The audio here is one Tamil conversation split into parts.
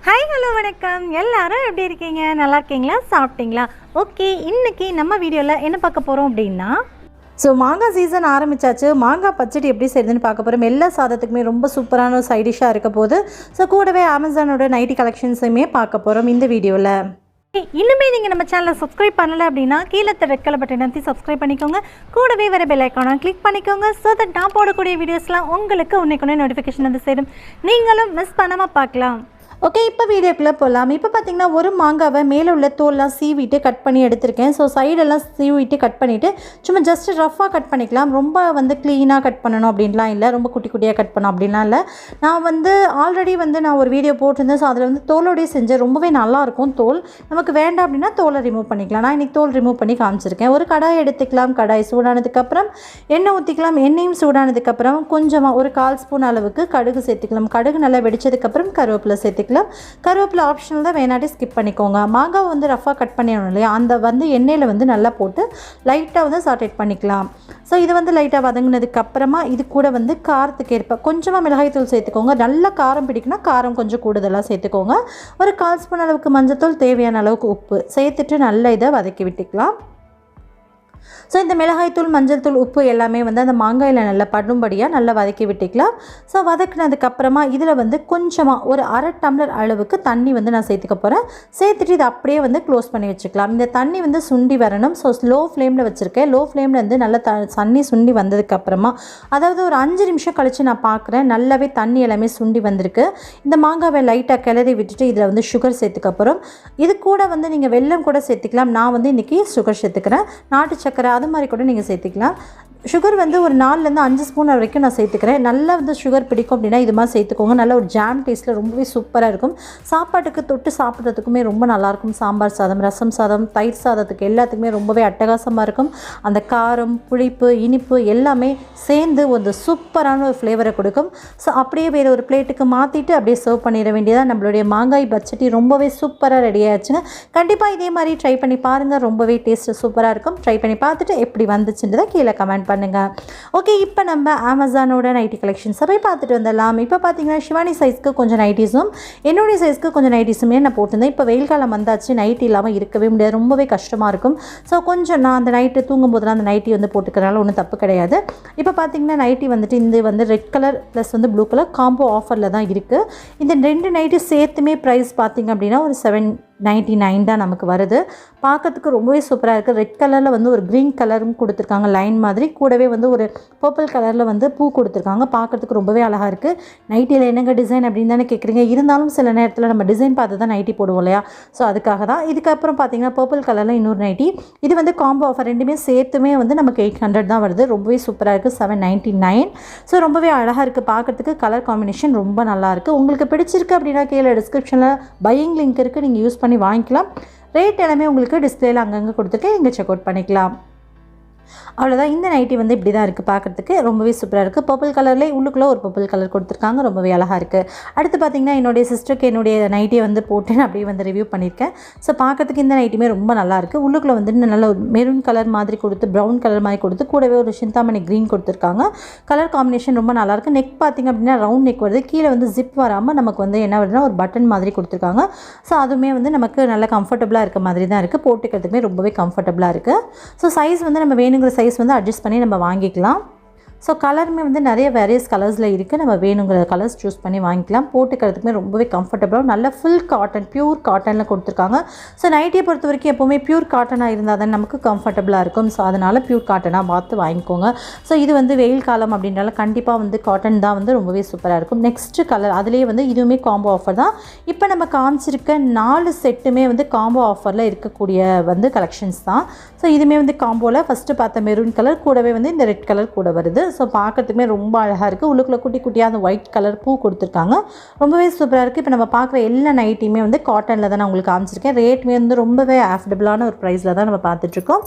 ஹாய் ஹலோ வணக்கம். எல்லாரும் எப்படி இருக்கீங்க? நல்லா இருக்கீங்களா? சாப்பிட்டீங்களா? ஓகே, இன்றைக்கி நம்ம வீடியோவில் என்ன பார்க்க போகிறோம் அப்படின்னா, மாங்காய் சீசன் ஆரம்பித்தாச்சு. மாங்காய் பச்சடி எப்படி செய்யுதுன்னு பார்க்க போகிறோம். எல்லா சாதத்துக்குமே ரொம்ப சூப்பரான ஒரு சைடிஷாக இருக்க போது. கூடவே அமேசானோட நைட்டி கலெக்ஷன்ஸுமே பார்க்க போகிறோம் இந்த வீடியோவில். இன்னுமே நீங்கள் நம்ம சேனலை சப்ஸ்கிரைப் பண்ணலை அப்படின்னா கீழே ரெட் கலர் பட்டன் அழுத்தி சப்ஸ்கிரைப் பண்ணிக்கோங்க. கூடவே வர பெல் ஐக்கானை கிளிக் பண்ணிக்கோங்க. ஸோ தட் நான் போடக்கூடிய வீடியோஸ்லாம் உங்களுக்கு உன்னைக்குன்னே நோட்டிஃபிகேஷன் வந்து சேரும். நீங்களும் மிஸ் பண்ணாமல் பார்க்கலாம். ஓகே, இப்போ வீடியோக்குள்ளே போகலாம். இப்போ பார்த்தீங்கன்னா ஒரு மாங்காவை மேலே உள்ள தோல்லாம் சீவிட்டு கட் பண்ணி எடுத்திருக்கேன். சைடெல்லாம் சீவிட்டு கட் பண்ணிவிட்டு சும்மா ஜஸ்ட் ரஃபாக கட் பண்ணிக்கலாம். ரொம்ப க்ளீனாக கட் பண்ணணும் அப்படின்லாம் இல்லை, ரொம்ப குட்டி குட்டியாக கட் பண்ணணும் அப்படின்லாம் இல்லை. நான் ஆல்ரெடி நான் ஒரு வீடியோ போட்டிருந்தேன். அதில் தோலோடையே செஞ்சேன். ரொம்பவே நல்லாயிருக்கும். தோல் நமக்கு வேண்டாம் அப்படின்னா தோலை ரிமூவ் பண்ணிக்கலாம். நான் இன்றைக்கி தோல் ரிமூவ் பண்ணி காமிச்சிருக்கேன். ஒரு கடாய் எடுத்துக்கலாம். கடாய் சூடானதுக்கப்புறம் எண்ணெய் ஊற்றிக்கலாம். எண்ணெயும் சூடானதுக்கப்புறம் கொஞ்சமாக ஒரு 1/4 ஸ்பூன் அளவுக்கு கடுகு சேர்த்துக்கலாம். கடுகு நல்லா வெடிச்சதுக்கப்புறம் கருவேப்பிலை சேர்த்துக்கலாம். கருவேப்பிலை ஆப்ஷனல் தான், வேணாட்டி ஸ்கிப் பண்ணிக்கோங்க. மாங்காவை ரஃபாக கட் பண்ணிடணும் இல்லையா, அந்த எண்ணெயில் நல்லா போட்டு லைட்டாக சாட்டேட் பண்ணிக்கலாம். இது லைட்டாக வதங்கினதுக்கப்புறமா இது கூட காரத்துக்கு ஏற்ப கொஞ்சமாக மிளகாய்த்தூள் சேர்த்துக்கோங்க. நல்லா காரம் பிடிக்குன்னா காரம் கொஞ்சம் கூடுதலாக சேர்த்துக்கோங்க. ஒரு 1/4 ஸ்பூன் அளவுக்கு மஞ்சத்தூள், தேவையான அளவுக்கு உப்பு சேர்த்துட்டு நல்லா இதை வதக்கி விட்டுக்கலாம். இந்த மிளகாய்த்தூள், மஞ்சள் தூள், உப்பு எல்லாமே அந்த மாங்காயில் நல்லா படும்படியாக நல்லா வதக்கி விட்டுக்கலாம். வதக்கினதுக்கப்புறமா இதில் கொஞ்சமாக ஒரு 1/2 டம்ளர் அளவுக்கு தண்ணி நான் சேர்த்துக்க போகிறேன். சேர்த்துட்டு இதை அப்படியே க்ளோஸ் பண்ணி வச்சுக்கலாம். இந்த தண்ணி சுண்டி வரணும். லோ ஃப்ளேமில் வச்சுருக்கேன். லோ ஃப்ளேமில் நல்லா தண்ணி சுண்டி வந்ததுக்கப்புறமா, அதாவது ஒரு 5 நிமிஷம் கழித்து நான் பார்க்குறேன். நல்லாவே தண்ணி எல்லாமே சுண்டி வந்திருக்கு. இந்த மாங்காவை லைட்டாக கிளறி விட்டுட்டு இதில் சுகர் சேர்த்துக்கப்புறம் இது கூட நீங்கள் வெல்லம் கூட சேர்த்துக்கலாம். நான் இன்றைக்கி சுகர் சேர்த்துக்கிறேன். நாட்டு சக்கரை அது மாதிரி கூட நீங்கள் சேர்த்துக்கலாம். சுகர் ஒரு 4லேருந்து 5 ஸ்பூன் வரைக்கும் நான் சேர்த்துக்கிறேன். நல்லா சுகர் பிடிக்கும் அப்படின்னா இது மாதிரி சேர்த்துக்கோங்க. நல்ல ஒரு ஜாம் டேஸ்ட்டில் ரொம்பவே சூப்பராக இருக்கும். சாப்பாட்டுக்கு தொட்டு சாப்பிட்றதுக்குமே ரொம்ப நல்லாயிருக்கும். சாம்பார் சாதம், ரசம் சாதம், தயிர் சாதத்துக்கு எல்லாத்துக்குமே ரொம்பவே அட்டகாசமாக இருக்கும். அந்த காரம், புளிப்பு, இனிப்பு எல்லாமே சேர்ந்து ஒரு சூப்பரான ஒரு ஃப்ளேவரை கொடுக்கும். அப்படியே வேறு ஒரு பிளேட்டுக்கு மாற்றிட்டு அப்படியே சர்வ் பண்ணிட வேண்டியதாக நம்மளுடைய மாங்காய் பச்சடி ரொம்பவே சூப்பராக ரெடி ஆகிடுச்சுங்க. கண்டிப்பாக இதே மாதிரி ட்ரை பண்ணி பாருங்கள். ரொம்பவே டேஸ்ட்டு சூப்பராக இருக்கும். ட்ரை பண்ணி பார்த்துட்டு எப்படி வந்துச்சுன்றதை கீழே கமெண்ட் பண்ணுங்கள். ஓகே, இப்போ நம்ம அமேசானோட நைட்டி கலெக்ஷன்ஸை போய் பார்த்துட்டு வந்துடலாம். இப்போ பார்த்தீங்கன்னா சிவானி சைஸ்க்கு கொஞ்சம் நைட்டிஸும் என்னுடைய சைஸ்க்கு கொஞ்சம் நைட்டிஸுமே நான் போட்டிருந்தேன். இப்போ வெயில் காலம் வந்தாச்சு, நைட்டி இல்லாமல் இருக்கவே முடியாது, ரொம்பவே கஷ்டமாக இருக்கும். கொஞ்சம் நான் அந்த நைட்டு தூங்கும்போதெல்லாம் அந்த நைட்டி போட்டுக்கிறனால ஒன்றும் தப்பு கிடையாது. இப்போ பார்த்தீங்கன்னா நைட்டி இந்த red colour plus blue colour combo ஆஃபரில் தான் இருக்குது. இந்த 2 நைட்டி சேர்த்துமே ப்ரைஸ் பார்த்திங்க அப்படின்னா ஒரு 799 தான் நமக்கு வருது. பார்க்கறதுக்கு ரொம்பவே சூப்பராக இருக்குது. ரெட் கலரில் ஒரு க்ரீன் கலரும் கொடுத்துருக்காங்க லைன் மாதிரி. கூடவே ஒரு பர்பிள் கலரில் பூ கொடுத்துருக்காங்க. பார்க்குறதுக்கு ரொம்பவே அழகாக இருக்குது. நைட்டியில் என்னங்க டிசைன் அப்படின்னு தானே கேட்குறீங்க. இருந்தாலும் சில நேரத்தில் நம்ம டிசைன் பார்த்து தான் நைட்டி போடுவோம் இல்லையா, அதுக்காக தான். இதுக்கப்புறம் பார்த்தீங்கன்னா பர்பிள் கலரில் இன்னொரு நைட்டி. இது காம்போ ஆஃபர், ரெண்டுமே சேர்த்துமே நமக்கு 800 தான் வருது. ரொம்பவே சூப்பராக இருக்குது. 799. ரொம்பவே அழகாக இருக்குது. பார்க்குறதுக்கு கலர் காம்பினேஷன் ரொம்ப நல்லாயிருக்கு. உங்களுக்கு பிடிச்சிருக்கு அப்படின்னா கீழே டிஸ்கிரிப்ஷனில் பையிங் லிங்க் இருக்குது, நீங்கள் யூஸ் பண்ணி வாங்கிக்கலாம். ரேட் எல்லாமே உங்களுக்கு டிஸ்பிளேல அங்கங்கே கொடுத்துருக்கேன், இங்கே செக் அவுட் பண்ணிக்கலாம். அவ்வளோதான். இந்த நைட்டி இப்படி தான் இருக்குது. பார்க்குறதுக்கு ரொம்பவே சூப்பராக இருக்குது. பர்பிள் கலர்லேயே உள்ளுக்குள்ளே ஒரு பர்பிள் கலர் கொடுத்துருக்காங்க. ரொம்பவே அழகாக இருக்குது. அடுத்து பார்த்திங்கன்னா என்னுடைய சிஸ்டருக்கு என்னுடைய நைட்டியை போட்டு அப்படியே ரிவ்யூ பண்ணியிருக்கேன். பார்க்குறதுக்கு இந்த நைட்டியுமே ரொம்ப நல்லாயிருக்கு. உள்ளுக்குள்ளே நல்ல ஒரு மெரூன் கலர் மாதிரி கொடுத்து, ப்ரௌன் கலர் மாதிரி கொடுத்து, கூடவே ஒரு சிந்தாமணி க்ரீன் கொடுத்துருக்காங்க. கலர் காம்பினேஷன் ரொம்ப நல்லாயிருக்கு. நெக் பார்த்திங்க அப்படின்னா ரவுண்ட் நெக் வருது. கீழே ஜிப் வராமல் நமக்கு என்ன வருதுன்னா ஒரு பட்டன் மாதிரி கொடுத்துருக்காங்க. அதுவுமே நமக்கு நல்ல கம்ஃபர்டபுளாக இருக்க மாதிரி தான் இருக்குது. போட்டுக்கிறதுக்குமே ரொம்பவே கம்ஃபர்டபுளாக இருக்குது. சைஸ் நம்ம வேணுங்கிற சைஸ் அட்ஜஸ்ட் பண்ணி நம்ம வாங்கிக்கலாம். கலருமே நிறைய வேரியஸ் கலர்ஸில் இருக்குது. நம்ம வேணுங்கிற கலர்ஸ் சூஸ் பண்ணி வாங்கிக்கலாம். போட்டுக்கிறதுக்குமே ரொம்பவே கம்ஃபர்டபுளாக நல்ல ஃபுல் காட்டன், பியூர் காட்டனில் கொடுத்துருக்காங்க. நைட்டியை பொறுத்த வரைக்கும் எப்போவுமே பியூர் காட்டனாக இருந்தால் தான் நமக்கு கம்ஃபர்டபுளாக இருக்கும். அதனால் பியூர் காட்டனாக பார்த்து வாங்கிக்கோங்க. இது வெயில் காலம் அப்படின்றால கண்டிப்பாக காட்டன் தான் ரொம்பவே சூப்பராக இருக்கும். நெக்ஸ்ட்டு கலர் அதுலேயே இதுவுமே காம்போ ஆஃபர் தான். இப்போ நம்ம காமிச்சிருக்க 4 செட்டுமே காம்போ ஆஃபரில் இருக்கக்கூடிய கலெக்ஷன்ஸ் தான். இதுவுமே காம்போவில் ஃபஸ்ட்டு பார்த்த மெரூன் கலர் கூடவே இந்த ரெட் கலர் கூட வருது. பார்க்கறதுக்குமே ரொம்ப அழகாக இருக்குது. உள்ளுக்குள்ள குட்டி குட்டியாக அந்த ஒயிட் கலர் பூ கொடுத்துருக்காங்க. ரொம்பவே சூப்பராக இருக்குது. இப்போ நம்ம பார்க்குற எல்லா நைட்டியுமே காட்டனில் தான் நான் உங்களுக்கு காமிச்சிருக்கேன். ரேட்மே ரொம்பவே ஆஃபர்டபுளான ஒரு ப்ரைஸில் தான் நம்ம பார்த்துட்ருக்கோம்.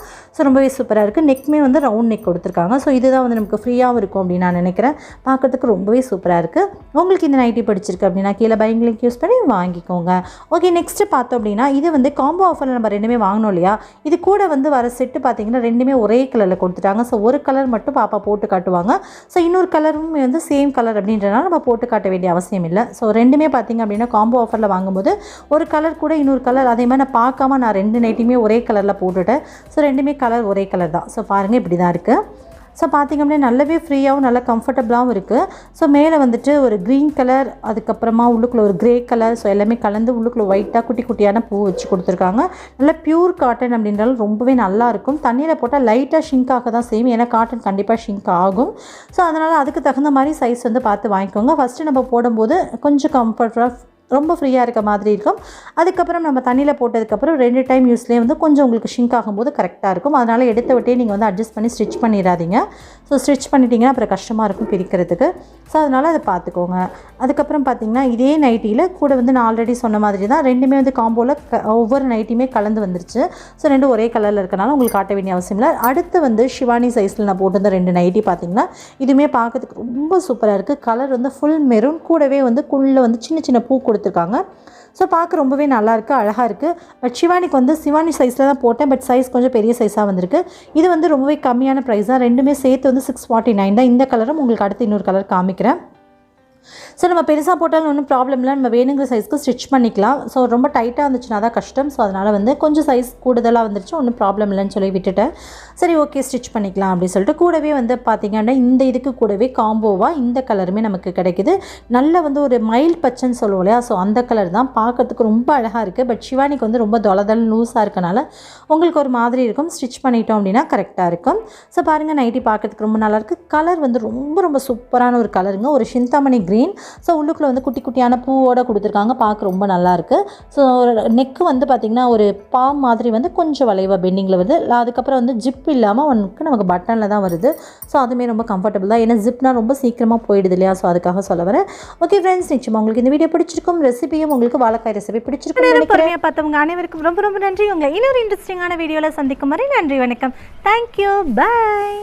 ரொம்பவே சூப்பராக இருக்குது. நெக்மே ரவுண்ட் நெக் கொடுத்துருக்காங்க. இதுதான் நமக்கு ஃப்ரீயாகவும் இருக்கும் அப்படின்னு நான் நினைக்கிறேன். பார்க்குறதுக்கு ரொம்பவே சூப்பராக இருக்குது. உங்களுக்கு இந்த நைட்டி பிடிச்சிருக்கு அப்படின்னா கீழே பையிங் லிங்க் யூஸ் பண்ணி வாங்கிக்கோங்க. ஓகே, நெக்ஸ்ட்டு பார்த்தோம் அப்படின்னா இது காம்போ ஆஃபரில் நம்ம ரெண்டுமே வாங்கணும் இல்லையா. இது கூட வர செட்டு பார்த்தீங்கன்னா ரெண்டுமே ஒரே கலரில் கொடுத்துட்டாங்க. ஒரு கலர் மட்டும் பாப்பா போட்டு காட்டுவாங்க. போடுவாங்க. ஸோ இன்னொரு கலரும் வந்து சேம் கலர் அப்படின்றனால நம்ம போட்டு காட்ட வேண்டிய அவசியம் இல்லை. ஸோ ரெண்டுமே பார்த்திங்க அப்படின்னா காம்போ ஆஃபரில் வாங்கும்போது ஒரு கலர் கூட இன்னொரு கலர் அதே மாதிரி நான் பார்க்காம நான் 2 நைட்டியுமே ஒரே கலரில் போட்டுவிட்டேன். ஸோ ரெண்டுமே கலர் ஒரே கலர் தான். ஸோ பாருங்கள் இப்படி தான் இருக்குது. ஸோ பார்த்திங்க அப்படின்னா நல்லாவே ஃப்ரீயாகவும் நல்லா கம்ஃபர்டபுளாகவும் இருக்குது. ஸோ மேலே வந்துட்டு ஒரு க்ரீன் கலர், அதுக்கப்புறமா உள்ளுக்குள்ளே ஒரு க்ரே கலர், ஸோ எல்லாமே கலந்து உள்ளுக்குள்ளே ஒயிட்டாக குட்டி குட்டியான பூ வச்சு கொடுத்துருக்காங்க. நல்லா ப்யூர் காட்டன் அப்படின்றாலும் ரொம்பவே நல்லாயிருக்கும். தண்ணியில் போட்டால் லைட்டாக ஷிங்க் ஆக தான் செய்யும், ஏன்னா காட்டன் கண்டிப்பாக ஷிங்க் ஆகும். ஸோ அதனால் அதுக்கு தகுந்த மாதிரி சைஸ் வந்து பார்த்து வாங்கிக்கோங்க. ஃபஸ்ட்டு நம்ம போடும்போது கொஞ்சம் கம்ஃபர்டபுளாக ரொம்ப ஃப்ரீயாக இருக்க மாதிரி இருக்கும். அதுக்கப்புறம் நம்ம தண்ணியில் போட்டதுக்கப்புறம் 2 டைம் யூஸ்லேயே வந்து கொஞ்சம் உங்களுக்கு ஷிங்க் ஆகும்போது கரெக்டாக இருக்கும். அதனால் எடுத்த விட்டே நீங்கள் வந்து அட்ஜஸ்ட் பண்ணி ஸ்டிச் பண்ணிடாதீங்க. ஸோ ஸ்டிச் பண்ணிட்டீங்கன்னா அப்புறம் கஷ்டமாக இருக்கும் பிரிக்கிறதுக்கு. ஸோ அதனால் அதை பார்த்துக்கோங்க. அதுக்கப்புறம் பார்த்திங்கன்னா இதே நைட்டியில் கூட வந்து நான் ஆல்ரெடி சொன்ன மாதிரி தான் ரெண்டுமே வந்து காம்போவில் ஒவ்வொரு நைட்டியுமே கலந்து வந்துருச்சு. ஸோ ரெண்டும் ஒரே கலரில் இருக்கனால உங்களுக்கு காட்ட வேண்டிய அவசியம் இல்லை. அடுத்து வந்து ஷிவானி சைஸில் நான் போட்டிருந்த 2 நைட்டி பார்த்திங்கன்னா இதுவுமே பார்க்கறதுக்கு ரொம்ப சூப்பராக இருக்குது. கலர் வந்து ஃபுல் மெரூன், கூடவே வந்து குள்ளே வந்து சின்ன சின்ன பூ கொடுத்துருக்காங்க. ஸோ பார்க்க ரொம்பவே நல்லாயிருக்கு, அழகாக இருக்குது. பட் ஷிவானிக்கு வந்து சிவானி சைஸில் தான் போட்டேன். பட் சைஸ் கொஞ்சம் பெரிய சைஸாக வந்திருக்கு. இது வந்து ரொம்பவே கம்மியான ப்ரைஸ் தான். ரெண்டுமே சேர்த்து வந்து 649 தான். இந்த கலரும் உங்களுக்கு அடுத்து இன்னொரு கலர் காமிக்கிறேன். ஸோ நம்ம பெருசாக போட்டாலும் ஒன்றும் ப்ராப்ளம் இல்லை, நம்ம வேணுங்கிற சைஸ்க்கு ஸ்டிச் பண்ணிக்கலாம். ஸோ ரொம்ப டைட்டாக இருந்துச்சுன்னா தான் கஷ்டம். ஸோ அதனால் வந்து கொஞ்சம் சைஸ் கூடுதலாக வந்துருச்சு, ஒன்றும் ப்ராப்ளம் இல்லைன்னு சொல்லி விட்டுட்டேன். சரி ஓகே ஸ்டிச் பண்ணிக்கலாம் அப்படின்னு சொல்லிட்டு கூடவே வந்து பார்த்திங்கன்னா இந்த இதுக்கு கூடவே காம்போவாக இந்த கலருமே நமக்கு கிடைக்குது. நல்ல வந்து ஒரு மைல்ட் பச்சைன்னு சொல்லுவோம் இல்லையா, ஸோ அந்த கலர் தான். பார்க்கறதுக்கு ரொம்ப அழகாக இருக்குது. பட் ஷிவானிக்கு வந்து ரொம்ப தொலைதல் லூஸாக இருக்கனால உங்களுக்கு ஒரு மாதிரி இருக்கும். ஸ்டிச் பண்ணிட்டோம் அப்படின்னா கரெக்டாக இருக்கும். ஸோ பாருங்கள் நைட்டி பார்க்கறதுக்கு ரொம்ப நல்லாயிருக்கு. கலர் வந்து ரொம்ப ரொம்ப சூப்பரான ஒரு கலருங்க, ஒரு சிந்தாமணி க்ரீன். ஸோ உள்ளுக்குள்ளே வந்து குட்டி குட்டியான பூவோடு கொடுத்துருக்காங்க, பார்க்க ரொம்ப நல்லாயிருக்கு. ஸோ நெக்கு வந்து பார்த்திங்கன்னா ஒரு பாம் மாதிரி வந்து கொஞ்சம் வளைவாக பெண்டிங்கில் வருது. அதுக்கப்புறம் வந்து ஜிப் இல்லாமல் நமக்கு பட்டனில் தான் வருது. ஸோ அதுவுமே ரொம்ப கம்ஃபர்டபுள் தான், ஏன்னா ஜிப்னால் ரொம்ப சீக்கிரமாக போயிடுது இல்லையா. ஸோ அதுக்காக சொல்ல வரேன். ஓகே ஃப்ரெண்ட்ஸ், நிச்சயமாக உங்களுக்கு இந்த வீடியோ பிடிச்சிருக்கும். ரெசிபியும் உங்களுக்கு வாழைக்காய் ரெசிபி பிடிச்சிருக்கும். பொறுமையாக பார்த்தவங்க அனைவருக்கும் ரொம்ப ரொம்ப நன்றி. உங்களை இன்னொரு இன்ட்ரெஸ்டிங்கான வீடியோவில் சந்திக்கும் வரை நன்றி, வணக்கம், தேங்க்யூ, பாய்.